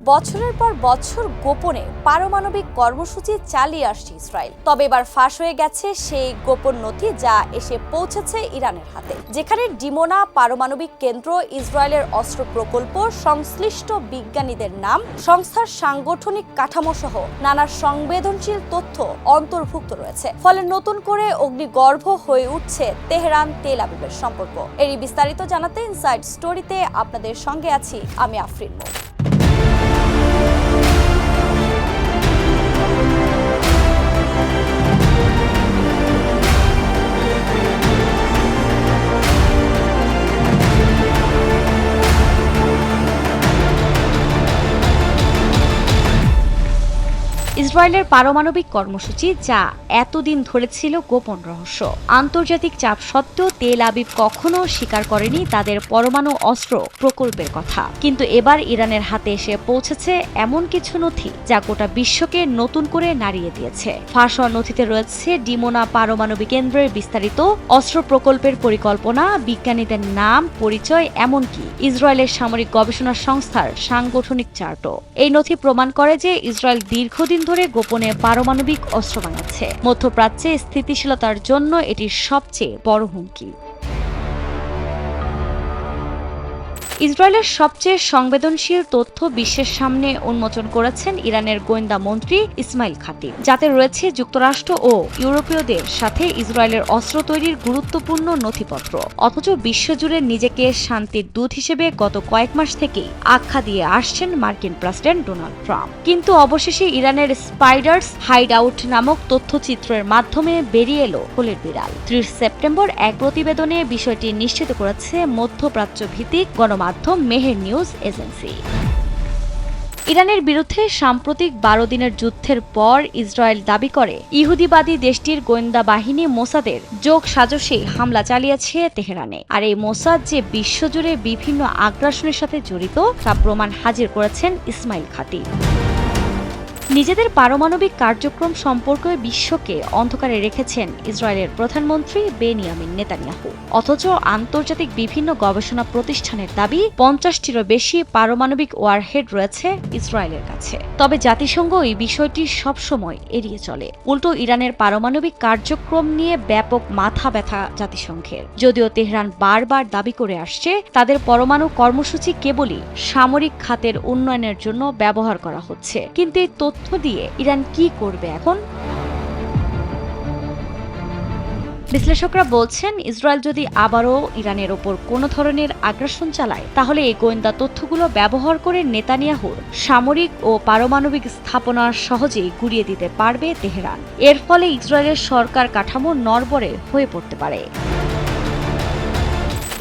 বছরের পর বছর গোপনে পারমাণবিক কর্মসূচি চালিয়ে আসছে ইসরায়েল। তবে এবার ফাঁস হয়ে গেছে সেই গোপন নথি, যা এসে পৌঁছেছে ইরানের হাতে, যেখানে ডিমোনা পারমাণবিক কেন্দ্র, ইসরায়েলের অস্ত্র প্রকল্প, সংশ্লিষ্ট বিজ্ঞানীদের নাম, সংস্থার সাংগঠনিক কাঠামো সহ নানা সংবেদনশীল তথ্য অন্তর্ভুক্ত রয়েছে। ফলে নতুন করে অগ্নিগর্ভ হয়ে উঠছে তেহরান তেল আবিবের সম্পর্ক। এরই বিস্তারিত জানাতে ইনসাইড স্টোরিতে আপনাদের সঙ্গে আছি আমি আফরিন মো। ইসরায়েলের পারমাণবিক কর্মসূচি, যা এতদিন ধরে ছিল গোপন রহস্য। আন্তর্জাতিক চাপ সত্ত্বেও তেল আবিব কখনো স্বীকার করেনি তাদের পরমাণু অস্ত্র প্রকল্পের কথা। কিন্তু এবার ইরানের হাতে এসে পৌঁছেছে এমন কিছু নথি যা গোটা বিশ্বকে নতুন করে নাড়িয়ে দিয়েছে। ফাঁস হওয়া নথিতে রয়েছে ডিমোনা পারমাণবিক কেন্দ্রের বিস্তারিত, অস্ত্র প্রকল্পের পরিকল্পনা, বিজ্ঞানীদের নাম, পরিচয়, এমনকি ইসরায়েলের সামরিক গবেষণা সংস্থার সাংগঠনিক চার্টও। এই নথি প্রমাণ করে যে ইসরায়েল দীর্ঘদিন ধরে গোপনে পারমাণবিক অস্ত্র বানাচ্ছে। মধ্যপ্রাচ্যে স্থিতিশীলতার জন্য এটি সবচেয়ে বড় হুমকি। ইসরায়েলের সবচেয়ে সংবেদনশীল তথ্য বিশ্বের সামনে উন্মোচন করেছেন ইরানের গোয়েন্দা মন্ত্রী ইসমাইল খাতিব, যাতে রয়েছে যুক্তরাষ্ট্র ও ইউরোপীয়দের সাথে ইসরায়েলের অস্ত্র তৈরির গুরুত্বপূর্ণ নথিপত্র। অথচ বিশ্বজুড়ে নিজেকে শান্তির দূত হিসেবে গত কয়েক মাস থেকেই আখ্যা দিয়ে আসছেন মার্কিন প্রেসিডেন্ট ডোনাল্ড ট্রাম্প। কিন্তু অবশেষে ইরানের স্পাইডার্স হাইড আউট নামক তথ্যচিত্রের মাধ্যমে বেরিয়ে এলো কোলের বিড়াল। 30 সেপ্টেম্বর এক প্রতিবেদনে বিষয়টি নিশ্চিত করেছে মধ্যপ্রাচ্য ভিত্তিক গণমাধ্যম মেহের নিউজ এজেন্সি। ইরানের বিরুদ্ধে সাম্প্রতিক 12 দিনের যুদ্ধের পর ইসরায়েল দাবি করে ইহুদিবাদী দেশটির গোয়েন্দা বাহিনী মোসাদের যোগ সাজসে হামলা চালিয়েছে তেহরানে। আর এই মোসাদ যে বিশ্বজুড়ে বিভিন্ন আগ্রাসনের সাথে জড়িত তা প্রমাণ হাজির করেছেন ইসমাইল খাতিব। নিজেদের পারমাণবিক কার্যক্রম সম্পর্কে বিশ্বকে অন্ধকারে রেখেছেন ইসরায়েলের প্রধানমন্ত্রী বেনিয়ামিন নেতানিয়াহু। অথচ আন্তর্জাতিক বিভিন্ন গবেষণা প্রতিষ্ঠানের দাবি 50টিরও বেশি পারমাণবিক ওয়ারহেড রয়েছে ইসরায়েলের কাছে। তবে জাতিসংঘ এই বিষয়টি সবসময় এড়িয়ে চলে। উল্টো ইরানের পারমাণবিক কার্যক্রম নিয়ে ব্যাপক মাথা ব্যথা জাতিসংঘের। যদিও তেহরান বারবার দাবি করে আসছে তাদের পরমাণু কর্মসূচি কেবলই সামরিক খাতের উন্নয়নের জন্য ব্যবহার করা হচ্ছে। কিন্তু এই তথ্য দিয়ে ইরান কি করবে এখন? বিশ্লেষকরা বলছেন, ইসরায়েল যদি আবারও ইরানের ওপর কোনো ধরনের আগ্রাসন চালায়, তাহলে এই গোয়েন্দা তথ্যগুলো ব্যবহার করে নেতানিয়াহুর সামরিক ও পারমাণবিক স্থাপনা সহজেই গুড়িয়ে দিতে পারবে তেহরান। এর ফলে ইসরায়েলের সরকার কাঠামো নড়বড়ে হয়ে পড়তে পারে।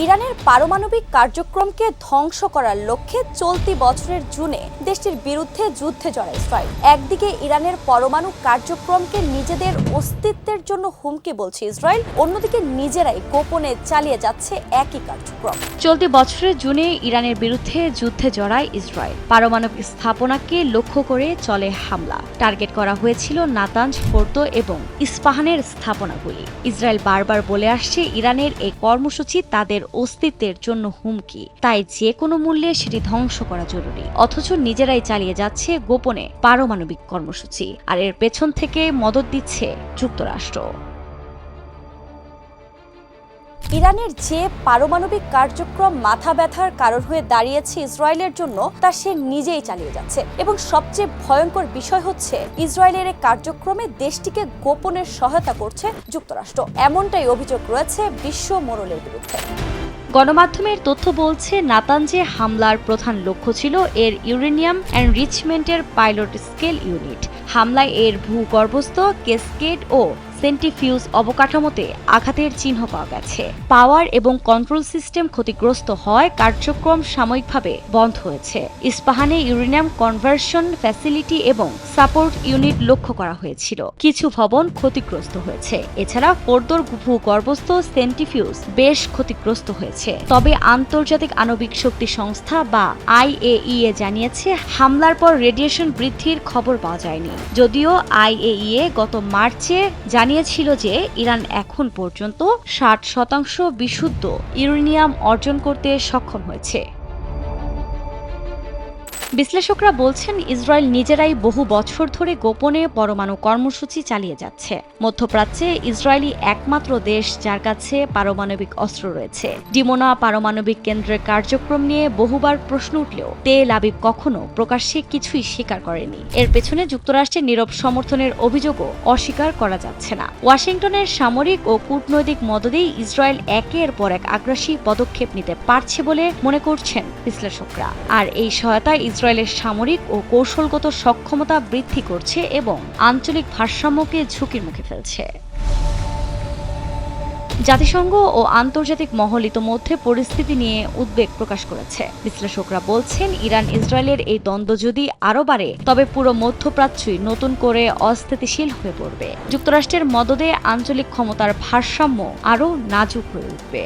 ইরানের পারমাণবিক কার্যক্রমকে ধ্বংস করার লক্ষ্যে চলতি বছরের জুনে দেশটির বিরুদ্ধে যুদ্ধে জড়ায় ইসরায়েল। একদিকে ইরানের পরমাণু কার্যক্রমকে নিজেদের অস্তিত্বের জন্য হুমকি বলছে ইসরায়েল, অন্যদিকে নিজেরাই গোপনে চালিয়ে যাচ্ছে একই কার্যক্রম। চলতি বছরের জুনে ইরানের বিরুদ্ধে যুদ্ধে জড়ায় ইসরায়েল। পারমাণবিক স্থাপনাকে লক্ষ্য করে চলে হামলা। টার্গেট করা হয়েছিল নাতানজ, ফোর্দো এবং ইস্পাহানের স্থাপনাগুলি। ইসরায়েল বারবার বলে আসছে ইরানের এই কর্মসূচি তাদের অস্তিত্বের জন্য হুমকি, তাই যে কোনো মূল্যে সেটি ধ্বংস করা জরুরি। অথচ নিজেরাই চালিয়ে যাচ্ছে গোপনে পারমাণবিক কর্মসূচি, আর এর পেছন থেকে মদদ দিচ্ছে যুক্তরাষ্ট্র। ইরানের যে পারমাণবিক কার্যক্রম মাথা ব্যথার কারণ হয়ে দাঁড়িয়েছে ইসরায়েলের জন্য, তা সে নিজেই চালিয়ে যাচ্ছে। এবং সবচেয়ে ভয়ঙ্কর বিষয় হচ্ছে, ইসরায়েলের এই কার্যক্রমে দেশটিকে গোপনে সহায়তা করছে যুক্তরাষ্ট্র। এমনটাই অভিযোগ রয়েছে বিশ্ব মোড়লের বিরুদ্ধে। গণমাধ্যমের তথ্য বলছে, নাতানজে হামলার প্রধান লক্ষ্য ছিল এর ইউরেনিয়াম এনরিচমেন্টের পাইলট স্কেল ইউনিট। হামলায় এর ভূগর্ভস্থ ক্যাসকেড ও সেন্ট্রিফিউজ অবকাঠামোতে আঘাতের চিহ্ন পাওয়া গেছে। পাওয়ার এবং কন্ট্রোল সিস্টেম ক্ষতিগ্রস্ত হয়, কার্যক্রম সাময়িকভাবে বন্ধ হয়েছে। ইস্পাহানে ইউরেনিয়াম কনভার্সন ফ্যাসিলিটি এবং সাপোর্ট ইউনিট লক্ষ্য করা হয়েছিল। কিছু ভবন ক্ষতিগ্রস্ত হয়েছে। এছাড়া ফোর্দোর ভূগর্ভস্থ সেন্ট্রিফিউজ বেশ ক্ষতিগ্রস্ত হয়েছে। তবে আন্তর্জাতিক আণবিক শক্তি সংস্থা বা IAEA জানিয়েছে হামলার পর রেডিয়েশন বৃদ্ধির খবর পাওয়া যায়নি। যদিও IAEA গত মার্চে জানিয়েছিল যে ইরান এখন পর্যন্ত 60% বিশুদ্ধ ইউরেনিয়াম অর্জন করতে সক্ষম হয়েছে। বিশ্লেষকরা বলছেন ইসরায়েল নিজেরাই বহু বছর ধরে গোপনে পরমাণু কর্মসূচি চালিয়ে যাচ্ছে। মধ্যপ্রাচ্যে ইসরায়েলি একমাত্র দেশ যার কাছে পারমাণবিক অস্ত্র রয়েছে। ডিমোনা পারমাণবিক কেন্দ্রের কার্যক্রম নিয়ে বহুবার প্রশ্ন উঠলেও তেল আবিব কখনো প্রকাশ্যে কিছুই স্বীকার করেনি। এর পেছনে যুক্তরাষ্ট্রের নীরব সমর্থনের অভিযোগও অস্বীকার করা যাচ্ছে না। ওয়াশিংটনের সামরিক ও কূটনৈতিক মদদেই ইসরায়েল একের পর এক আগ্রাসী পদক্ষেপ নিতে পারছে বলে মনে করছেন বিশ্লেষকরা। আর এই সহায়তা ইসরায়েলের সামরিক ও কৌশলগত সক্ষমতা বৃদ্ধি করছে এবং আঞ্চলিক ভারসাম্যকে ঝুঁকির মুখে ফেলছে। জাতিসংঘ ও আন্তর্জাতিক মহল ইতোমধ্যে পরিস্থিতি নিয়ে উদ্বেগ প্রকাশ করেছে। বিশ্লেষকরা বলছেন ইরান ইসরায়েলের এই দ্বন্দ্ব যদি আরও বাড়ে তবে পুরো মধ্যপ্রাচ্যই নতুন করে অস্থিতিশীল হয়ে পড়বে। যুক্তরাষ্ট্রের মদদে আঞ্চলিক ক্ষমতার ভারসাম্য আরও নাজুক হয়ে উঠবে।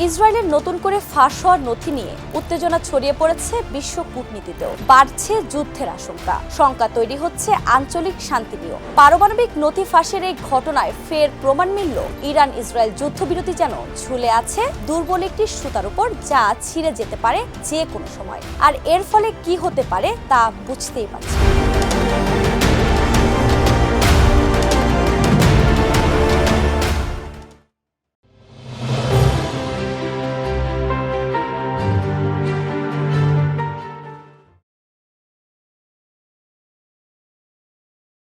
ইসরায়েলের নতুন করে ফাঁস হওয়ার নথি নিয়ে উত্তেজনা ছড়িয়ে পড়েছে বিশ্ব কূটনীতিতেও। বাড়ছে যুদ্ধের আশঙ্কা, শঙ্কা তৈরি হচ্ছে আঞ্চলিক শান্তি নিয়েও। পারমাণবিক নথি ফাঁসের এই ঘটনায় ফের প্রমাণ মিলল ইরান ইসরায়েল যুদ্ধবিরতি যেন ঝুলে আছে দুর্বল একটি সুতার উপর, যা ছিঁড়ে যেতে পারে যে কোনো সময়। আর এর ফলে কি হতে পারে তা বুঝতেই পারছি।